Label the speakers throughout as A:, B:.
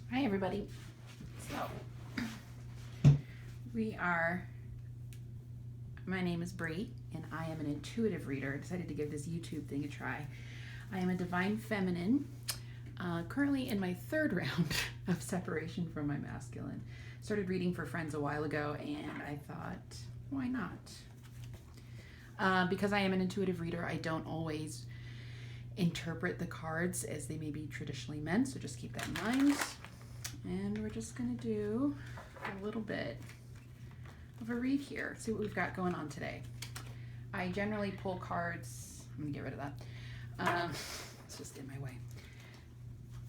A: Hi everybody. So my name is Bree and I am an intuitive reader. I decided to give this YouTube thing a try. I am a divine feminine, currently in my third round of separation from my masculine. Started reading for friends a while ago and I thought, why not? Because I am an intuitive reader, I don't always interpret the cards as they may be traditionally meant, so just keep that in mind. And we're just going to do a little bit of a read here, see what we've got going on today. I generally pull cards. I'm going to get rid of that. It's just in my way.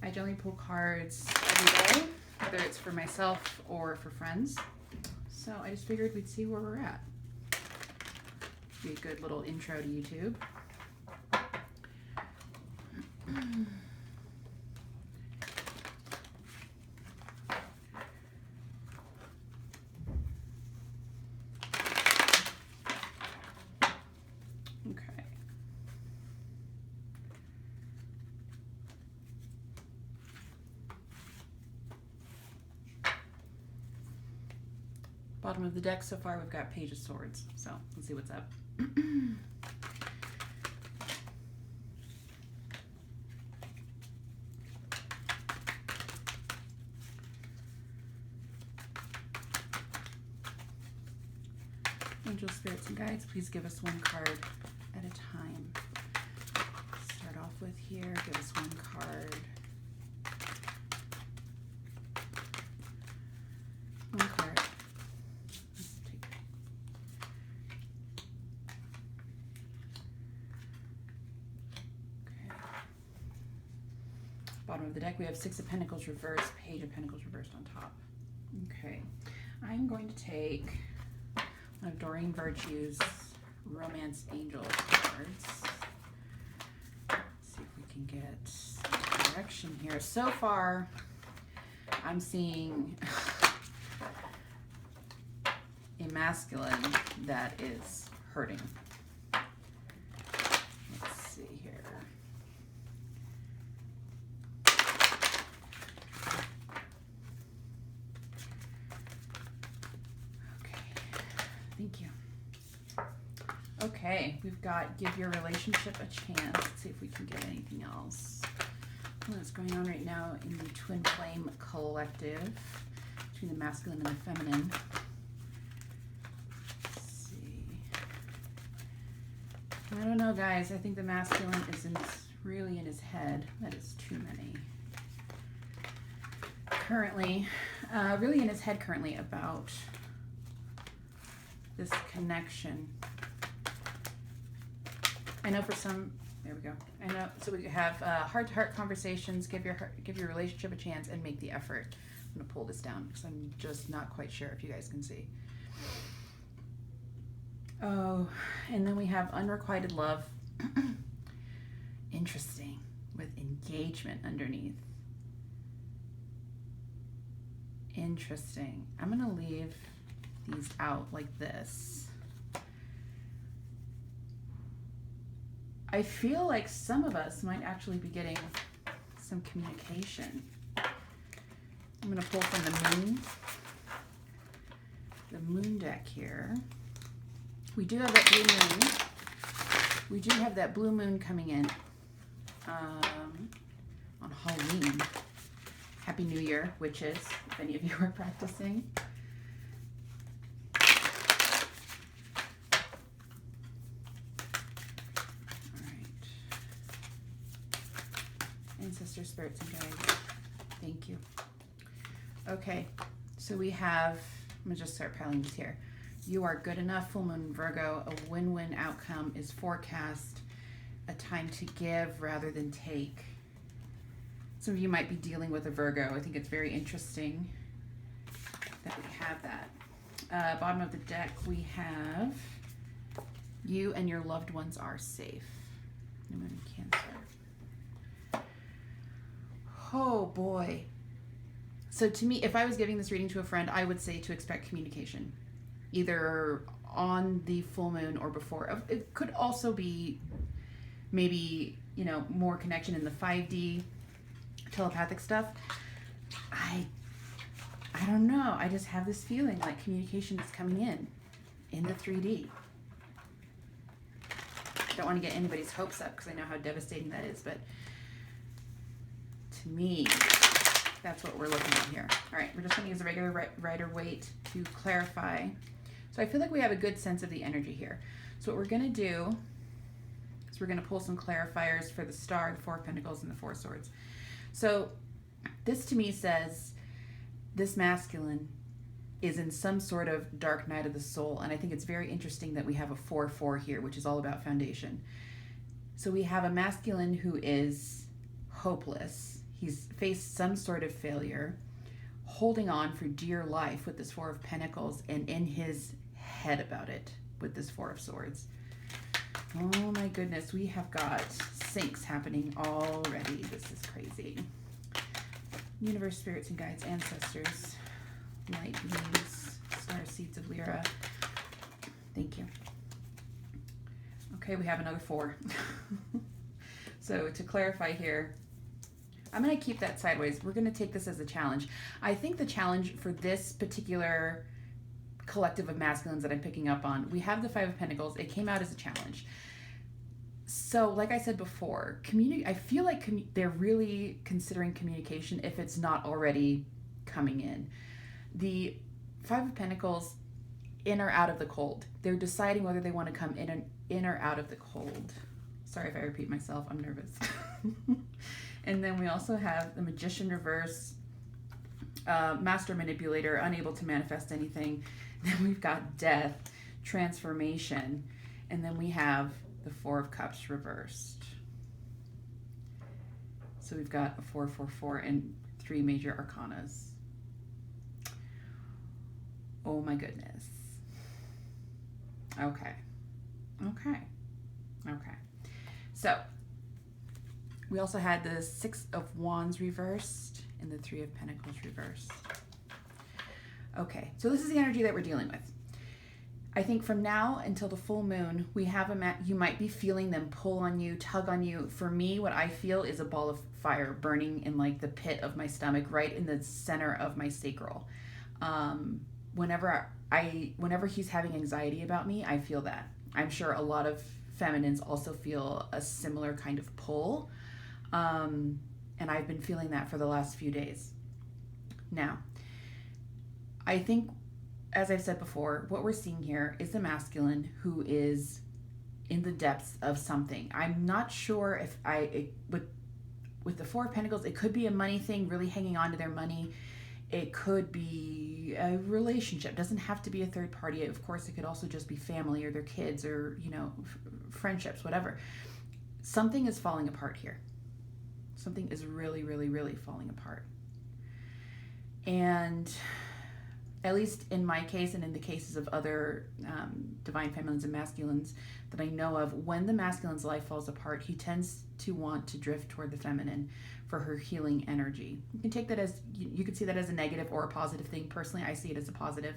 A: I generally pull cards every day, whether it's for myself or for friends. So I just figured we'd see where we're at. Be a good little intro to YouTube. Okay. Bottom of the deck so far, we've got Page of Swords. So let's see what's up. Angel, spirits, and guides, please give us one card at a time. Start off with here, give us one card. One card. Let's take it. Okay. Bottom of the deck, we have Six of Pentacles reversed, Page of Pentacles reversed on top. Okay. I'm going to take one of Doreen Virtue's Romance Angels cards. Let's see if we can get some direction here. So far, I'm seeing a masculine that is hurting. Let's see here. Thank you. Okay, we've got give your relationship a chance. Let's see if we can get anything else. What's going on right now in the twin flame collective between the masculine and the feminine. Let's see. I don't know, guys. I think the masculine is really in his head. That is too many. Currently, really in his head currently about this connection. I know for some, there we go. I know, so we have heart-to-heart conversations, give your relationship a chance, and make the effort. I'm gonna pull this down because I'm just not quite sure if you guys can see. Oh, and then we have unrequited love. Interesting, with engagement underneath. Interesting. I'm gonna leave these out like this. I feel like some of us might actually be getting some communication. I'm going to pull from the moon deck here. We do have that blue moon. We do have that blue moon coming in on Halloween. Happy New Year, witches, if any of you are practicing. Ancestor, spirits, and guides, thank you. Okay, so we have, I'm gonna just start piling these here. You are good enough, full moon Virgo. A win-win outcome is forecast. A time to give rather than take. Some of you might be dealing with a Virgo. I think it's very interesting that we have that. Bottom of the deck, we have you and your loved ones are safe. New moon in Cancer. Oh boy. So to me, if I was giving this reading to a friend, I would say to expect communication, either on the full moon or before. It could also be maybe, more connection in the 5D telepathic stuff. I don't know. I just have this feeling like communication is coming in the 3D. Don't want to get anybody's hopes up because I know how devastating that is, but to me, that's what we're looking at here. All right, we're just going to use a regular Rider weight to clarify. So I feel like we have a good sense of the energy here. So what we're going to do is we're going to pull some clarifiers for the Star, the Four of Pentacles, and the Four of Swords. So this to me says this masculine is in some sort of dark night of the soul. And I think it's very interesting that we have a 4-4 here, which is all about foundation. So we have a masculine who is hopeless. He's faced some sort of failure, holding on for dear life with this Four of Pentacles, and in his head about it with this Four of Swords. Oh my goodness, we have got syncs happening already. This is crazy. Universe, spirits, and guides, ancestors, light beings, star seeds of Lyra. Thank you. Okay, we have another 4. So to clarify here, I'm going to keep that sideways. We're going to take this as a challenge. I think the challenge for this particular collective of masculines that I'm picking up on, we have the 5 of Pentacles. It came out as a challenge. So like I said before, I feel like they're really considering communication if it's not already coming in. The 5 of Pentacles, in or out of the cold. They're deciding whether they want to come in or out of the cold. Sorry if I repeat myself, I'm nervous. And then we also have the Magician reverse, Master Manipulator, unable to manifest anything. Then we've got Death, Transformation, and then we have the Four of Cups reversed. So we've got a 4-4-4 and 3 major arcanas. Oh my goodness. Okay. So we also had the 6 of Wands reversed and the 3 of Pentacles reversed. Okay, so this is the energy that we're dealing with. I think from now until the full moon, we have you might be feeling them pull on you, tug on you. For me, what I feel is a ball of fire burning in like the pit of my stomach, right in the center of my sacral. Whenever he's having anxiety about me, I feel that. I'm sure a lot of feminines also feel a similar kind of pull. And I've been feeling that for the last few days. Now, I think, as I've said before, what we're seeing here is the masculine who is in the depths of something. I'm not sure if with the 4 of Pentacles, it could be a money thing, really hanging on to their money. It could be a relationship. It doesn't have to be a third party. Of course, it could also just be family or their kids or, friendships, whatever. Something is falling apart here. Something is really, really, really falling apart. And at least in my case and in the cases of other divine feminines and masculines that I know of, when the masculine's life falls apart, he tends to want to drift toward the feminine for her healing energy. You can take that as, you can see that as a negative or a positive thing. Personally, I see it as a positive.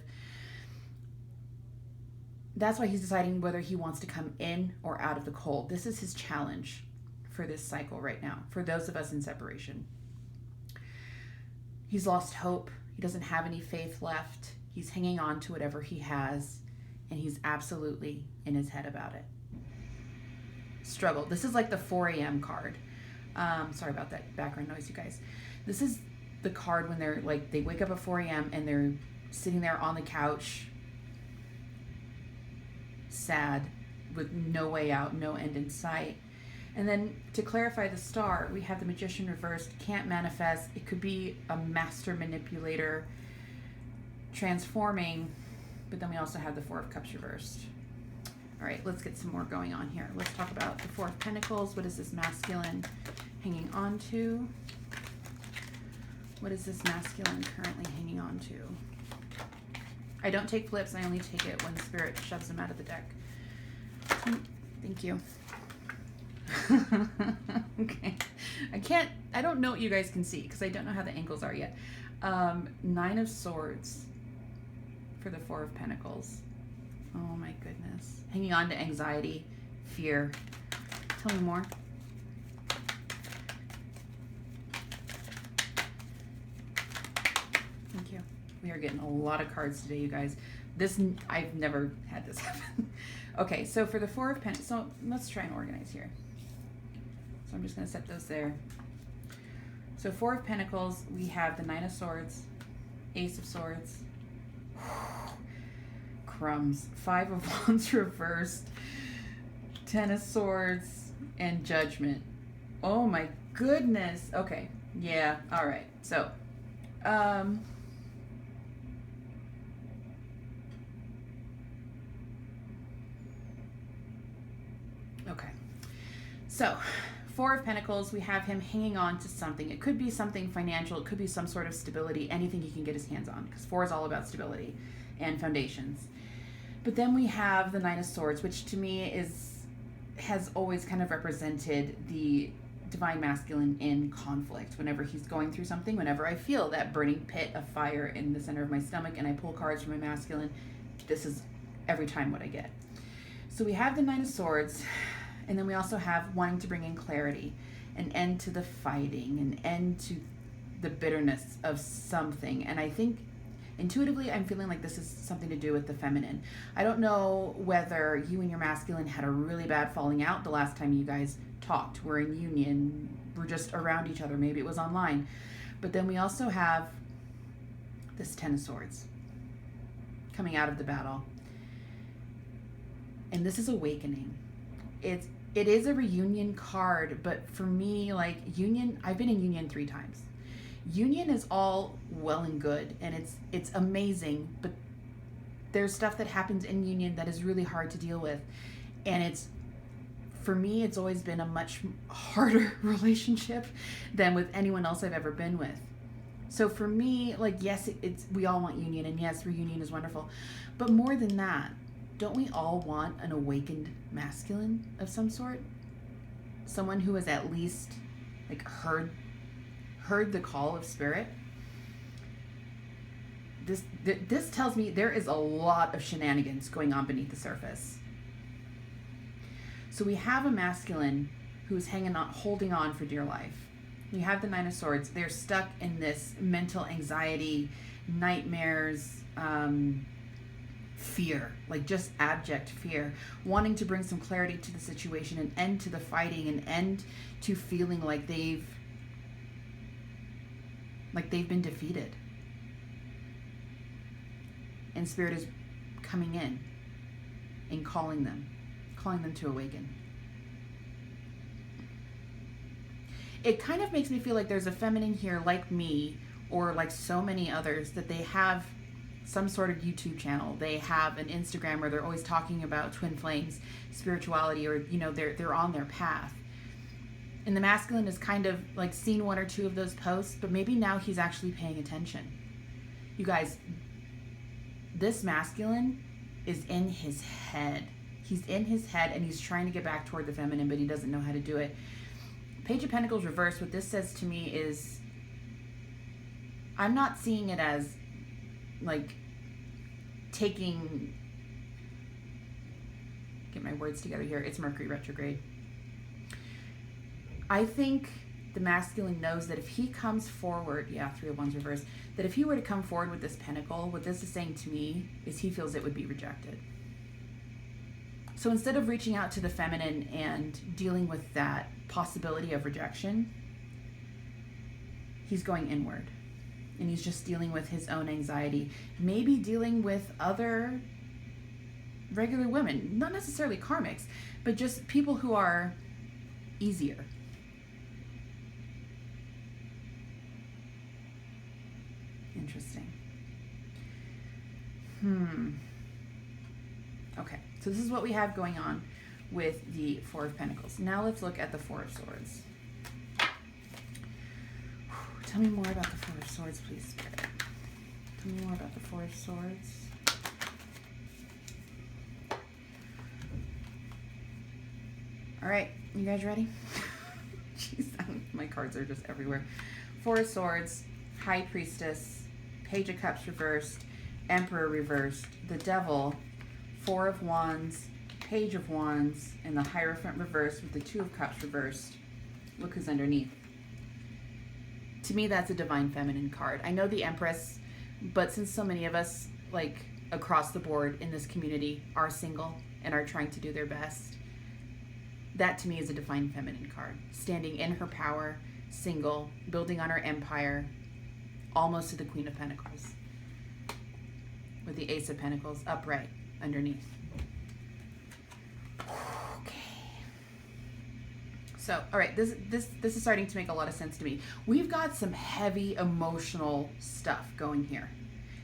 A: That's why he's deciding whether he wants to come in or out of the cold. This is his challenge for this cycle right now, for those of us in separation. He's lost hope. He doesn't have any faith left. He's hanging on to whatever he has, and he's absolutely in his head about it. Struggle. This is like the 4 a.m. card. Sorry about that background noise, you guys. This is the card when they're like, they wake up at 4 a.m. and they're sitting there on the couch, sad, with no way out, no end in sight. And then to clarify the Star, we have the Magician reversed, can't manifest. It could be a master manipulator transforming, but then we also have the 4 of Cups reversed. All right, let's get some more going on here. Let's talk about the 4 of Pentacles. What is this masculine hanging on to? What is this masculine currently hanging on to? I don't take flips. I only take it when Spirit shoves them out of the deck. Thank you. Okay. I don't know what you guys can see because I don't know how the angles are yet. 9 of Swords for the 4 of Pentacles. Oh my goodness. Hanging on to anxiety, fear. Tell me more. We are getting a lot of cards today, you guys. I've never had this happen. Okay, so for the Four of Pentacles, so let's try and organize here. So I'm just going to set those there. So Four of Pentacles, we have the Nine of Swords, Ace of Swords, crumbs, Five of Wands reversed, Ten of Swords, and Judgment. Oh my goodness. Okay. Yeah. All right. So, okay. So, Four of Pentacles, we have him hanging on to something. It could be something financial. It could be some sort of stability, anything he can get his hands on, because Four is all about stability and foundations. But then we have the Nine of Swords, which to me has always kind of represented the divine masculine in conflict. Whenever he's going through something, whenever I feel that burning pit of fire in the center of my stomach and I pull cards from my masculine, this is every time what I get. So we have the Nine of Swords, and then we also have wanting to bring in clarity, an end to the fighting, an end to the bitterness of something. And I think intuitively I'm feeling like this is something to do with the feminine. I don't know whether you and your masculine had a really bad falling out the last time you guys talked. We're in union, we're just around each other, maybe it was online. But then we also have this Ten of Swords coming out of the battle. And this is awakening. It is a reunion card, but for me, like union, I've been in union 3 times. Union is all well and good, and it's amazing, but there's stuff that happens in union that is really hard to deal with. And for me, it's always been a much harder relationship than with anyone else I've ever been with. So for me, like, yes, we all want union, and yes, reunion is wonderful. But more than that, don't we all want an awakened masculine of some sort? Someone who has at least like heard the call of spirit. This tells me there is a lot of shenanigans going on beneath the surface. So we have a masculine who's holding on for dear life. We have the Nine of Swords. They're stuck in this mental anxiety, nightmares, fear, like just abject fear, wanting to bring some clarity to the situation, an end to the fighting, an end to feeling like they've been defeated. And spirit is coming in and calling them to awaken. It kind of makes me feel like there's a feminine here like me, or like so many others, that they have some sort of YouTube channel. They have an Instagram where they're always talking about twin flames, spirituality, or they're on their path. And the masculine is kind of like seen 1 or 2 of those posts, but maybe now he's actually paying attention. You guys, this masculine is in his head. He's in his head and he's trying to get back toward the feminine, but he doesn't know how to do it. Page of Pentacles reversed, what this says to me is, I'm not seeing it as like get my words together here. It's Mercury retrograde. I think the masculine knows that if he comes forward, Three of Wands reversed, that if he were to come forward with this pentacle, what this is saying to me is he feels it would be rejected. So instead of reaching out to the feminine and dealing with that possibility of rejection, he's going inward. And he's just dealing with his own anxiety, maybe dealing with other regular women, not necessarily karmics, but just people who are easier. Interesting. Okay, so this is what we have going on with the Four of Pentacles. Now let's look at the Four of Swords. Tell me more about the Four of Swords, please, Spirit. Tell me more about the Four of Swords. All right, you guys ready? Jeez, my cards are just everywhere. Four of Swords, High Priestess, Page of Cups reversed, Emperor reversed, the Devil, Four of Wands, Page of Wands, and the Hierophant reversed with the Two of Cups reversed. Look who's underneath. To me, that's a divine feminine card. I know the Empress But since so many of us, like across the board in this community, are single and are trying to do their best, that to me is a divine feminine card. Standing in her power, single, building on her empire, almost to the Queen of Pentacles, with the Ace of Pentacles upright underneath. Okay. So, all right, this is starting to make a lot of sense to me. We've got some heavy emotional stuff going here.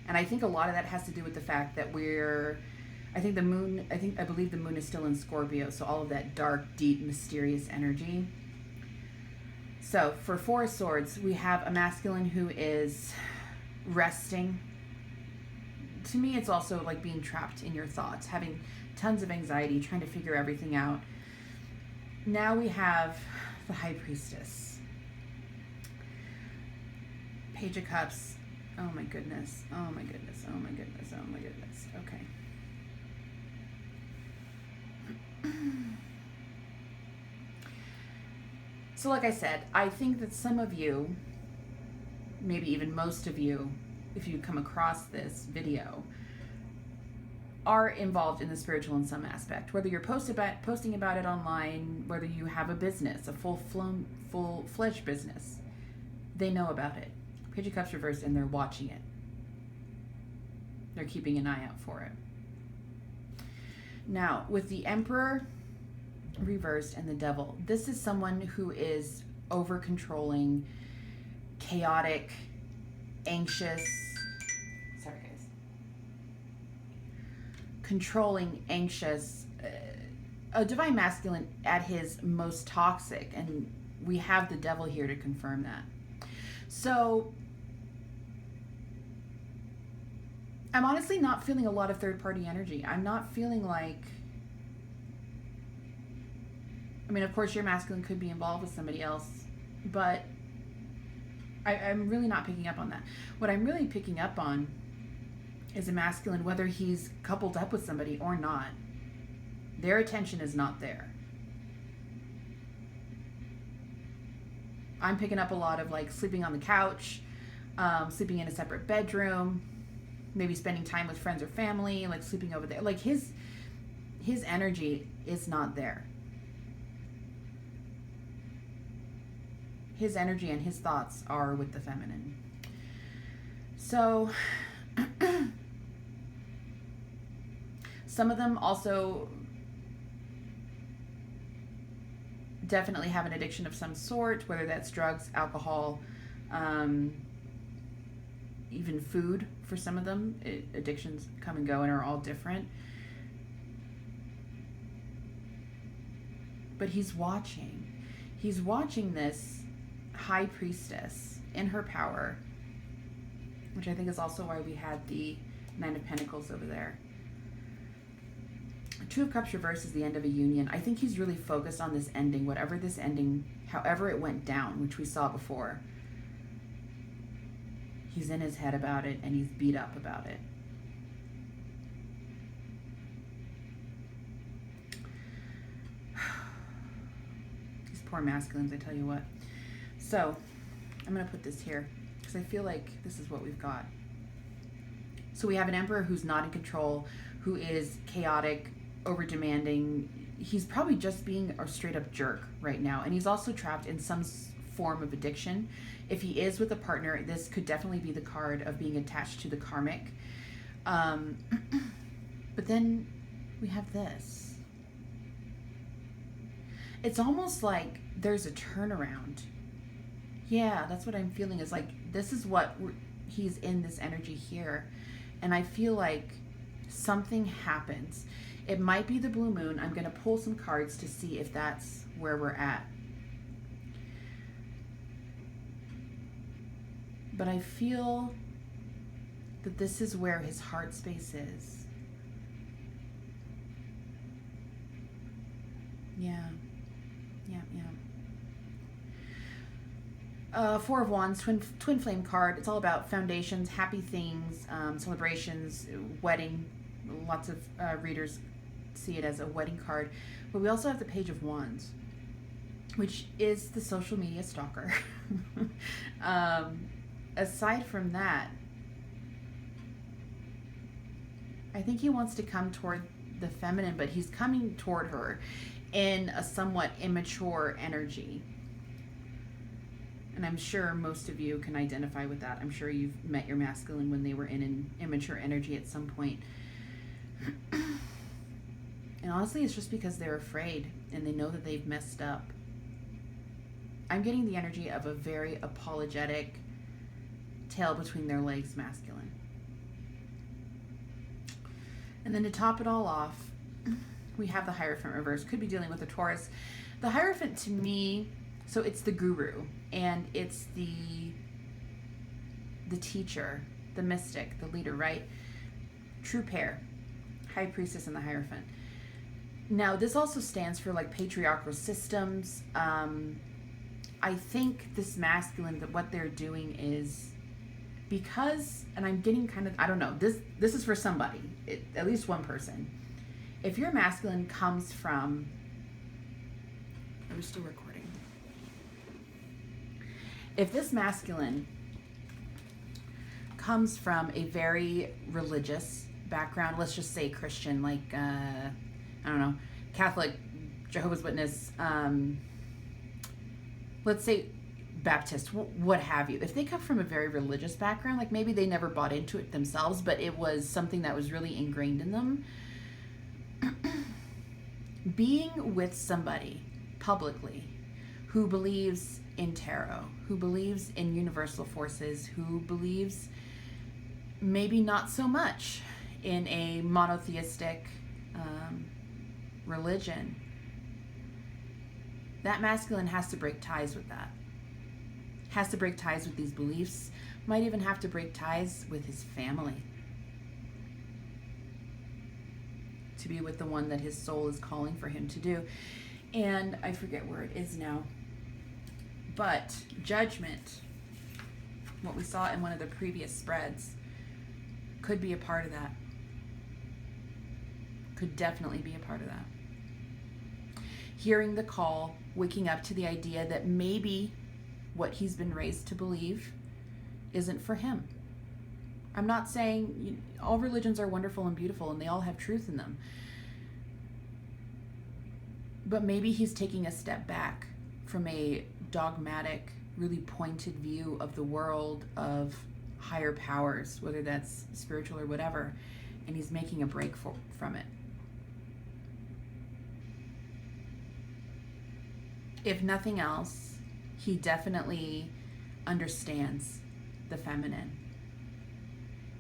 A: And I think a lot of that has to do with the fact that I believe the moon is still in Scorpio, so all of that dark, deep, mysterious energy. So for Four of Swords, we have a masculine who is resting. To me, it's also like being trapped in your thoughts, having tons of anxiety, trying to figure everything out. Now we have the High Priestess. Page of Cups. Oh my goodness. Oh my goodness. Oh my goodness. Oh my goodness. Okay. So like I said, I think that some of you, maybe even most of you, if you come across this video, are involved in the spiritual in some aspect. Whether you're posting about it online, whether you have a business, a full-fledged business, they know about it. Page of Cups reversed, and they're watching it. They're keeping an eye out for it. Now, with the Emperor reversed and the Devil, this is someone who is over-controlling, chaotic, anxious, controlling, anxious, a divine masculine at his most toxic, and we have the Devil here to confirm that. So I'm honestly not feeling a lot of third-party energy. I'm not feeling like, I mean, of course your masculine could be involved with somebody else, but I'm really not picking up on that. What I'm really picking up on is a masculine, whether he's coupled up with somebody or not, their attention is not there. I'm picking up a lot of like sleeping on the couch, sleeping in a separate bedroom, maybe spending time with friends or family, like sleeping over there. Like his energy is not there. His energy and his thoughts are with the feminine. So some of them also definitely have an addiction of some sort, whether that's drugs, alcohol, even food for some of them. Addictions come and go and are all different. But he's watching. He's watching this High Priestess in her power, which I think is also why we had the Nine of Pentacles over there. Two of Cups reversed is the end of a union. I think he's really focused on this ending, whatever this ending, however it went down, which we saw before. He's in his head about it, and he's beat up about it. These poor masculines, I tell you what. So, I'm going to put this here, because I feel like this is what we've got. So we have an Emperor who's not in control, who is chaotic, over-demanding. He's probably just being a straight-up jerk right now, and he's also trapped in some form of addiction. If he is with a partner, this could definitely be the card of being attached to the karmic. But then we have this. It's almost like there's a turnaround. Yeah, that's what I'm feeling, is like this is what he's in, this energy here. And I feel like something happens. It might be the blue moon. I'm going to pull some cards to see if that's where we're at. But I feel that this is where his heart space is. Yeah. Four of Wands, twin flame card. It's all about foundations, happy things, celebrations, wedding. Lots of readers see it as a wedding card. But we also have the Page of Wands, which is the social media stalker. Aside from that, I think he wants to come toward the feminine, but he's coming toward her in a somewhat immature energy. And I'm sure most of you can identify with that. I'm sure you've met your masculine when they were in an immature energy at some point. And honestly, it's just because they're afraid and they know that they've messed up. I'm getting the energy of a very apologetic, tail between their legs masculine. And then to top it all off, we have the Hierophant reverse. Could be dealing with a Taurus. The Hierophant to me, so it's the guru and it's the teacher, the mystic, the leader, right? True pair, High Priestess and the Hierophant. Now, this also stands for like patriarchal systems. I think this masculine, that what they're doing is because, and I'm getting kind of, I don't know, this is for somebody, at least one person. If your masculine comes from, I'm still recording. If this masculine comes from a very religious background, let's just say Christian, like, I don't know, Catholic, Jehovah's Witness, let's say Baptist, what have you. If they come from a very religious background, like maybe they never bought into it themselves, but it was something that was really ingrained in them. Being with somebody publicly who believes in tarot, who believes in universal forces, who believes maybe not so much in a monotheistic religion, that masculine has to break ties with that. Has to break ties with these beliefs. Might even have to break ties with his family. To be with the one that his soul is calling for him to do. And I forget where it is now. But judgment, what we saw in one of the previous spreads, could be a part of that. Could definitely be a part of that. Hearing the call, waking up to the idea that maybe what he's been raised to believe isn't for him. I'm not saying all religions are wonderful and beautiful and they all have truth in them. But maybe he's taking a step back from a dogmatic, really pointed view of the world, of higher powers, whether that's spiritual or whatever, and he's making a break from it. If nothing else, he definitely understands the feminine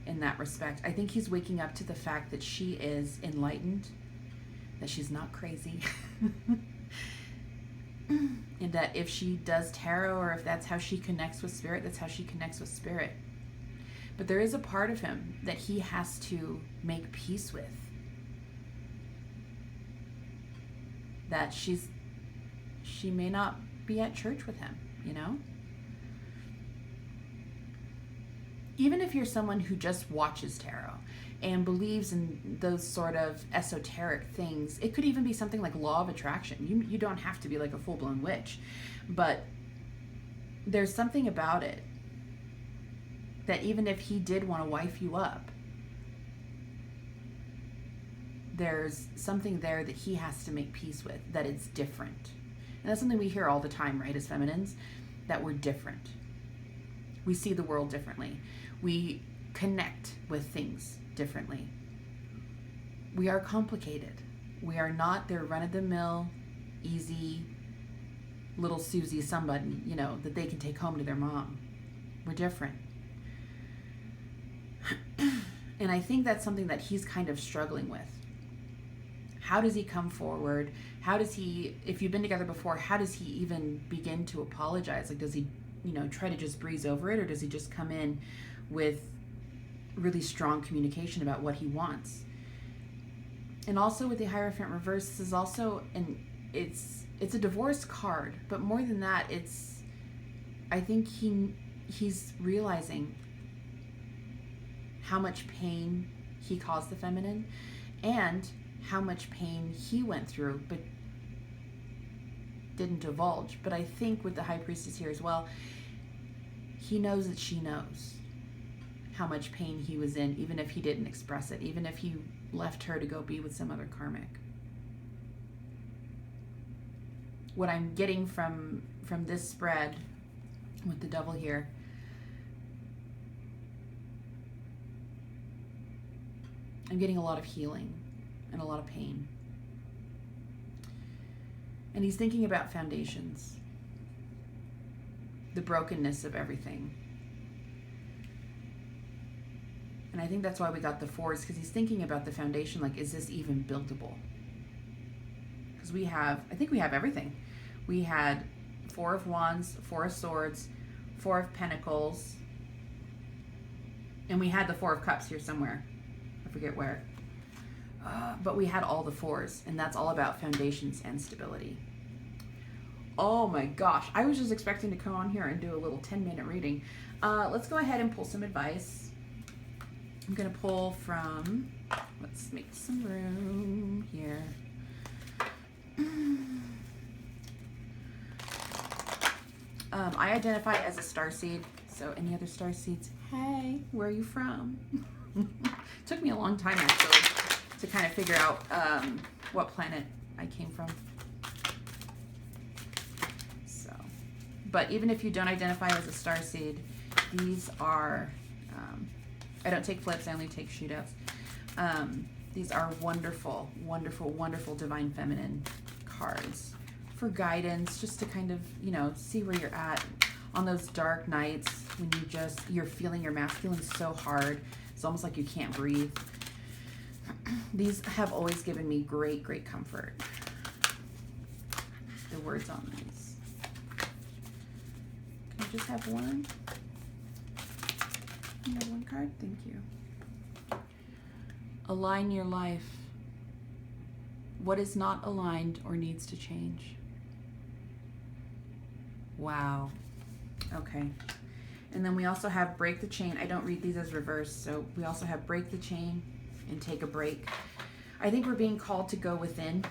A: in that respect. I think he's waking up to the fact that she is enlightened, that she's not crazy, and that if she does tarot, or if that's how she connects with spirit, that's how she connects with spirit. But there is a part of him that he has to make peace with. That she may not be at church with him, you know? Even if you're someone who just watches tarot and believes in those sort of esoteric things, it could even be something like law of attraction. You don't have to be like a full-blown witch, but there's something about it that even if he did want to wife you up, there's something there that he has to make peace with, that it's different. And that's something we hear all the time, right, as feminines, that we're different. We see the world differently. We connect with things differently. We are complicated. We are not their run-of-the-mill, easy, little Susie somebody, that they can take home to their mom. We're different. And I think that's something that he's kind of struggling with. How does he come forward? How does he, if you've been together before, how does he even begin to apologize? Like, does he, try to just breeze over it, or does he just come in with really strong communication about what he wants? And also with the Hierophant reverse, this is also it's a divorce card, but more than that, I think he's realizing how much pain he caused the feminine and how much pain he went through but didn't divulge. But I think with the High Priestess here as well, he knows that she knows how much pain he was in, even if he didn't express it, even if he left her to go be with some other karmic. What I'm getting from this spread with the devil here, I'm getting a lot of healing and a lot of pain. And he's thinking about foundations, the brokenness of everything. And I think that's why we got the fours, because he's thinking about the foundation, like, is this even buildable? Because I think we have everything. We had 4 of Wands, 4 of Swords, 4 of Pentacles, and we had the 4 of Cups here somewhere. I forget where. But we had all the 4s, and that's all about foundations and stability. Oh my gosh, I was just expecting to come on here and do a little 10-minute reading. Let's go ahead and pull some advice. I'm going to pull from, let's make some room here. I identify as a starseed, so any other starseeds, hey, where are you from? Took me a long time actually to kind of figure out what planet I came from. So, but even if you don't identify as a starseed, these are, I don't take flips, I only take shootouts. These are wonderful, wonderful, wonderful Divine Feminine cards for guidance, just to kind of, you know, see where you're at on those dark nights when you're feeling your masculine so hard. It's almost like you can't breathe. These have always given me great, great comfort. The words on these. Can I just have one? You have one card? Thank you. Align your life. What is not aligned or needs to change? Wow. Okay. And then we also have break the chain. I don't read these as reverse, so we also have break the chain and take a break. I think we're being called to go within.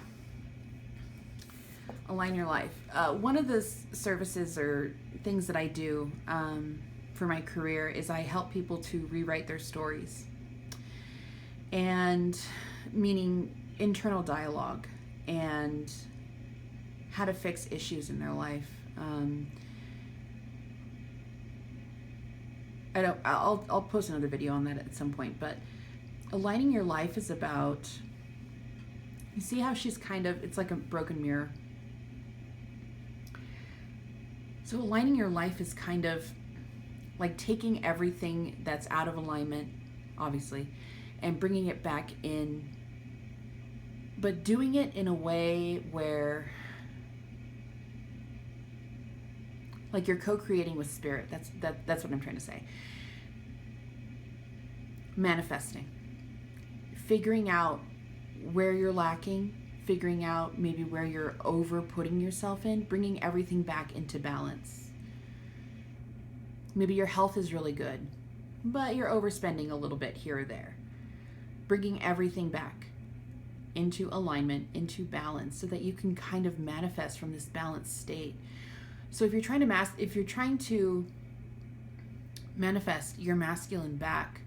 A: Align your life. One of the services or things that I do for my career is I help people to rewrite their stories. And meaning internal dialogue and how to fix issues in their life. I'll post another video on that at some point, but aligning your life is about, you see how she's kind of, it's like a broken mirror. So aligning your life is kind of like taking everything that's out of alignment, obviously, and bringing it back in, but doing it in a way where, like, you're co-creating with spirit. That's what I'm trying to say. Manifesting. Figuring out where you're lacking, figuring out maybe where you're over putting yourself in, bringing everything back into balance. Maybe your health is really good, but you're overspending a little bit here or there. Bringing everything back into alignment, into balance, so that you can kind of manifest from this balanced state. So if you're trying to manifest your masculine back,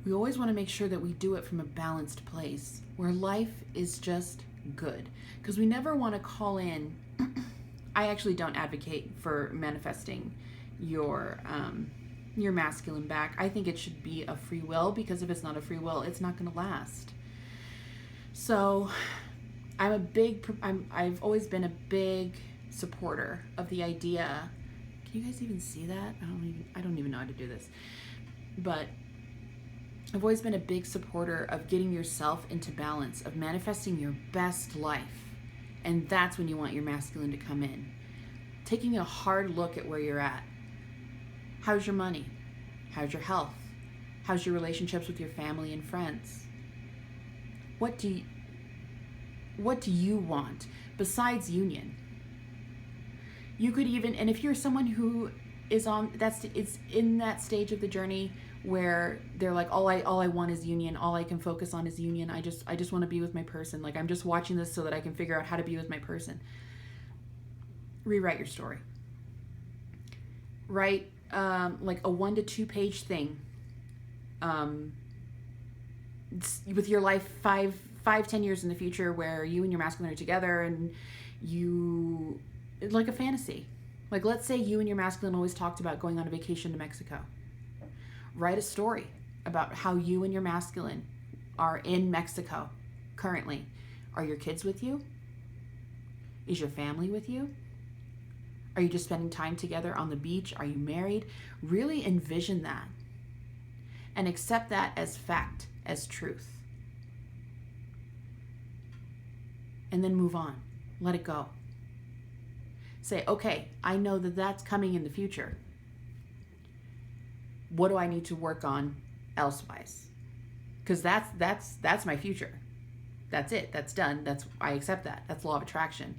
A: we always want to make sure that we do it from a balanced place where life is just good. Because we never want to call in, I actually don't advocate for manifesting your masculine back. I think it should be a free will, because if it's not a free will, it's not going to last. So I've always been a big supporter of the idea. Can you guys even see that? I don't even know how to do this. But I've always been a big supporter of getting yourself into balance, of manifesting your best life. And that's when you want your masculine to come in. Taking a hard look at where you're at. How's your money? How's your health? How's your relationships with your family and friends? What do you want besides union? You could even, and if you're someone who is in that stage of the journey where they're like, all I want is union, all I can focus on is union, I just want to be with my person, like I'm just watching this so that I can figure out how to be with my person. Rewrite your story. Write like a 1 to 2 page thing with your life 10 years in the future, where you and your masculine are together, and you, like a fantasy. Like, let's say you and your masculine always talked about going on a vacation to Mexico. Write a story about how you and your masculine are in Mexico currently. Are your kids with you? Is your family with you? Are you just spending time together on the beach? Are you married? Really envision that and accept that as fact, as truth. And then move on. Let it go. Say, okay, I know that that's coming in the future. What do I need to work on elsewise? Because that's my future. That's it. That's done. I accept that. That's law of attraction.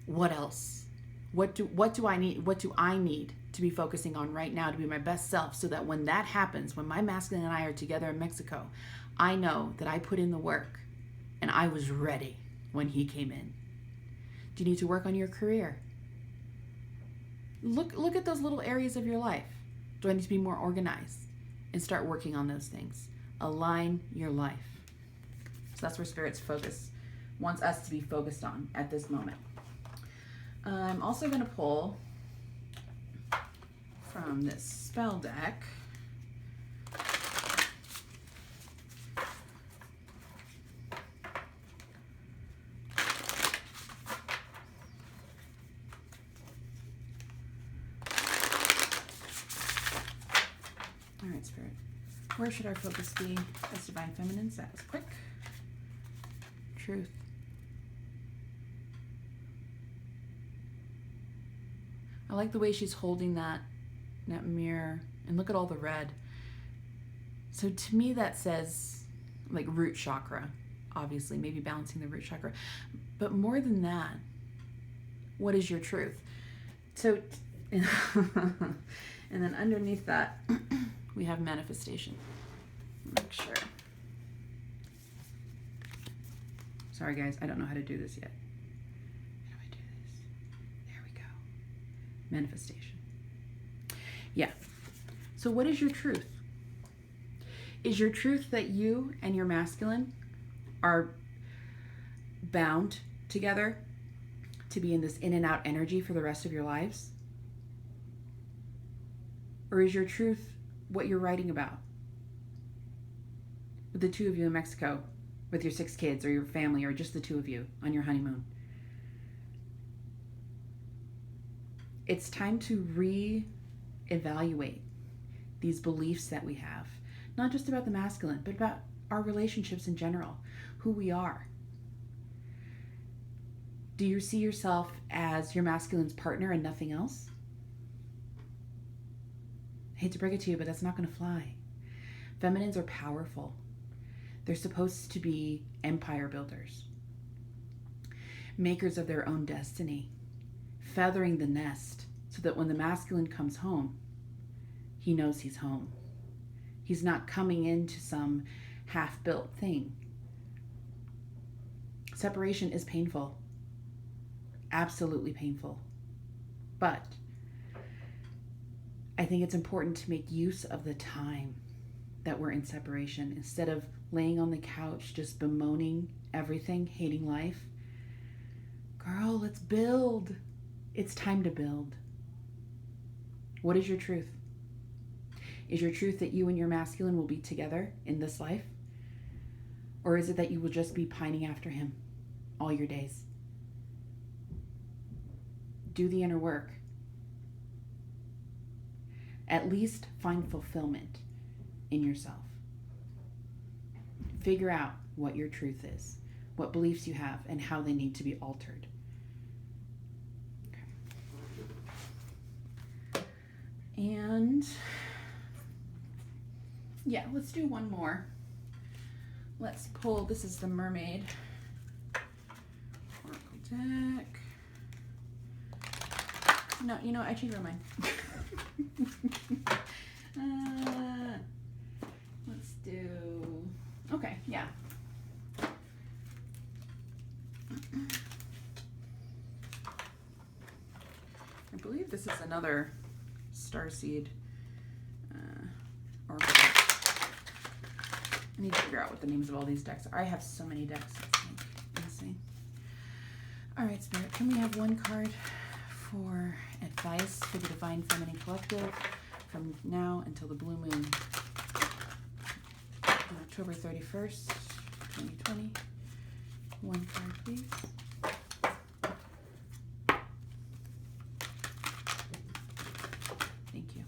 A: What else? What do I need? What do I need to be focusing on right now to be my best self, so that when that happens, when my masculine and I are together in Mexico, I know that I put in the work and I was ready when he came in. Do you need to work on your career? Look at those little areas of your life. Do I need to be more organized? And start working on those things. Align your life. So that's where Spirit's focus wants us to be focused on at this moment. I'm also going to pull from this spell deck. All right, Spirit. Where should our focus be as Divine Feminines? That was quick. Truth. I like the way she's holding that mirror, and look at all the red. So to me that says like root chakra, obviously, maybe balancing the root chakra. But more than that, what is your truth? So, and then underneath that, we have manifestation. Make sure. Sorry guys, I don't know how to do this yet. How do I do this? There we go. Manifestation. Yeah. So what is your truth? Is your truth that you and your masculine are bound together to be in this in and out energy for the rest of your lives? Or is your truth what you're writing about? With the two of you in Mexico, with your 6 kids, or your family, or just the two of you on your honeymoon. It's time to re-evaluate these beliefs that we have, not just about the masculine, but about our relationships in general, who we are. Do you see yourself as your masculine's partner and nothing else? I hate to break it to you, but that's not going to fly. Feminines are powerful. They're supposed to be empire builders, makers of their own destiny, feathering the nest so that when the masculine comes home, he knows he's home. He's not coming into some half-built thing. Separation is painful, absolutely painful, but I think it's important to make use of the time that we're in separation, instead of laying on the couch just bemoaning everything, hating life. Girl, let's build. It's time to build. What is your truth? Is your truth that you and your masculine will be together in this life? Or is it that you will just be pining after him all your days? Do the inner work. At least find fulfillment in yourself. Figure out what your truth is, what beliefs you have, and how they need to be altered. Okay. And yeah, let's do one more. Let's pull, this is the Mermaid Oracle deck. No, you know, I changed my mind. Let's do, okay, yeah. I believe this is another starseed I need to figure out what the names of all these decks are. I have so many decks. It's like insane. All right, Spirit, can we have one card for advice for the Divine Feminine Collective from now until the blue moon on October 31st, 2020? One card, please. Thank you.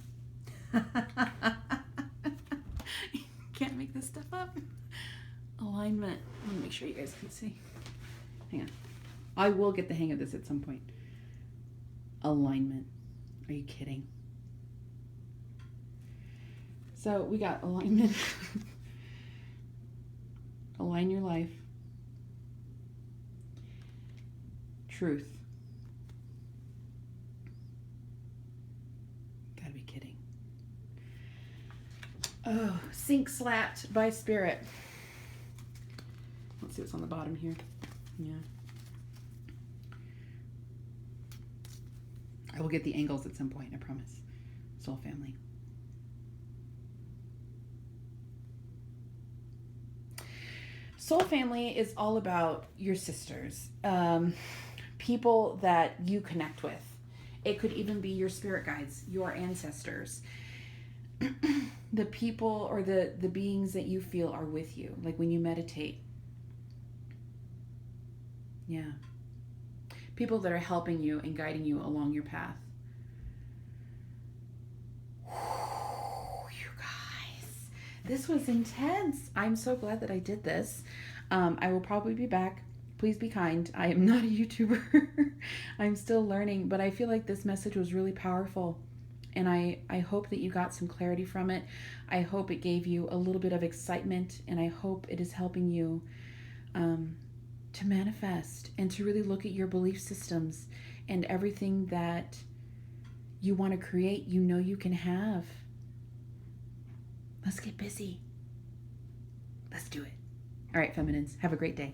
A: Can't make this stuff up. Alignment. Let me make sure you guys can see. Hang on. I will get the hang of this at some point. Alignment. Are you kidding? So we got alignment. Align your life. Truth. Gotta be kidding. Oh, sink slapped by Spirit. Let's see what's on the bottom here. Yeah. I will get the angles at some point, I promise. Soul family. Soul family is all about your sisters, people that you connect with. It could even be your spirit guides, your ancestors, the people or the beings that you feel are with you, like when you meditate. Yeah. People that are helping you and guiding you along your path. You guys, this was intense. I'm so glad that I did this. I will probably be back. Please be kind. I am not a YouTuber. I'm still learning, but I feel like this message was really powerful. And I hope that you got some clarity from it. I hope it gave you a little bit of excitement, and I hope it is helping you to manifest and to really look at your belief systems and everything that you want to create, you know you can have. Let's get busy. Let's do it. All right, feminines, have a great day.